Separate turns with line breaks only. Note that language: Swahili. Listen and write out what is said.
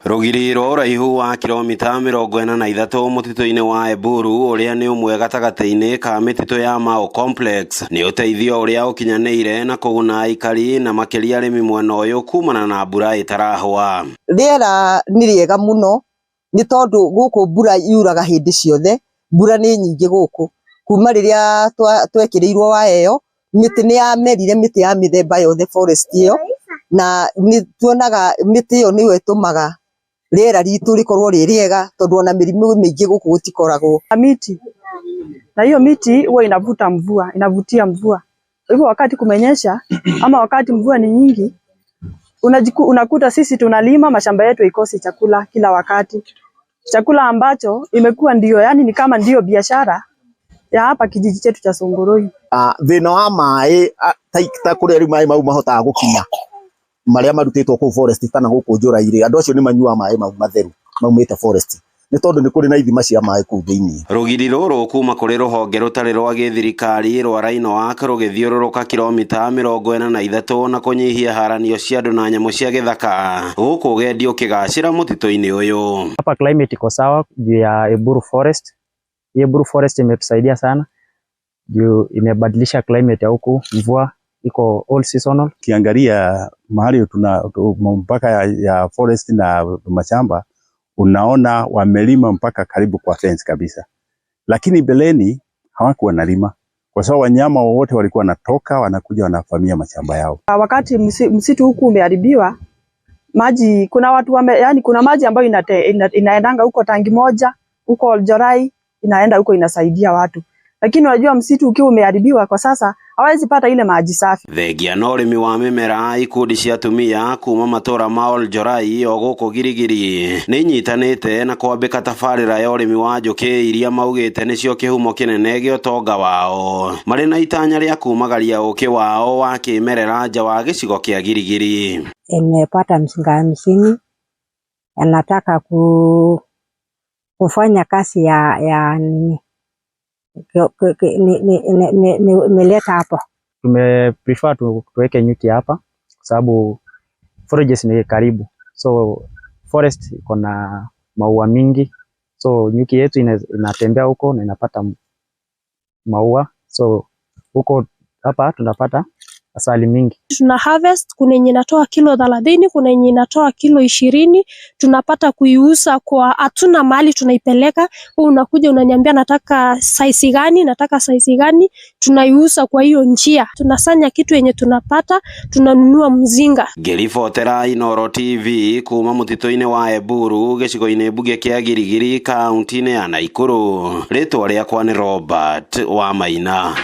Rugiriro uraihu wa kilomita 43 mutito-ini wa Eburu uria ni umwe gatagati-ini ka mitito ya Mau Complex ni uteithio uria ukinyaneire na kuguna aikari na makiria arimi mwena uyu kumana na mbura itarahwa.
Riera ni riega muno ni tondu guku mbura yuraga hindi ciothe. Mbura ni nyingi guku kuma riria twekirirwo wa eyo miti ni yamerire, miti ya mithemba yothe forest iyo, na ni tuonaga miti iyo niwe tumaga riera ritu rikorwo ri riega tondu ona mirimu mingi guku gutikoragwo.
Miti na hiyo miti huwa inavuta mvua, inavutia mvua. Hivyo wakati kumenyesha ama wakati mvua ni nyingi, unakuta sisi tunalima, mashamba yetu ikosi chakula kila wakati. Chakula ambacho imekuwa ndio, yani ni kama ndio biashara ya hapa kijiji chetu cha Songoroi.
Thina wa mai ta kuria ri mai mau mahotaga gukinya maria marutitwo ku forest kana guku njura-iri, andu acio ni manyua mai mau matheru maumite forest ni tondu ni kuri na ithima cia mai ku thiini.
Rugiri ruru kuma kuri ruhonge rutari rwa githirikari rwa Rhino Walk rugithiururuka kilomita 43 na kunyihia haranio cia andu na nyamu cia githaka guku gendi ukigacira mutito-ini uyu.
Hapa climate iko sawa juu ya Eburu Forest. Eburu Forest imetusaidia sana juu imebadilisha climate ya huku, mvua iko all seasonal.
Kiangalia mahali tuna mpaka ya forest na mashamba, unaona wamelima mpaka karibu kwa fence kabisa, lakini beleni hawakuwa nalima kwa sababu wanyama wote walikuwa wanatoka wanakuja wanafamia mashamba yao.
Wakati msitu huku umeharibiwa, maji kuna watu yani kuna maji ambayo inaendanga huko tangi moja huko Oljorai, inaenda huko inasaidia watu. Lakini unajua msitu ukiwa umeharibiwa kwa sasa hawezi pata ile maji safi.
Thegia na urimi wa mimera, ikundi cia atumia kuma matura ma Oljorai o guku Girigiri ni nyitanite na kwambika tabarira ya urimi wa njuki iria maugite nicio kihumo kinene gia utonga wao. Mari na itanya ria kumagaria uki wao wa kimerera nja wa gicigo kia Girigiri.
Nimepata mzinga 50, anataka kufanya kazi ya nini nimeleta hapo.
Tumeprefer tuweke nyuki hapa kwa sababu forages ni karibu, so forest iko na maua mingi, so nyuki yetu inatembea huko na inapata maua, so huko hapa tunapata asali mingi.
Tuna harvest, kuna yenye inatoa kilo 30, kuna yenye inatoa kilo 20, tunapata kuiuza kwa, hatuna mahali tunaipeleka. Unakuja unaniambia nataka size gani, tunaiuza kwa hiyo njia. Tunasanya kitu yenye tunapata, tunanunua mzinga.
Ngiribotera Inooro TV kuma mutito-ini wa Eburu gicigo-ini buge kia Girigiri kaunti-ini ya Nakuru. Ritwa riakwa ni Robert Wamaina.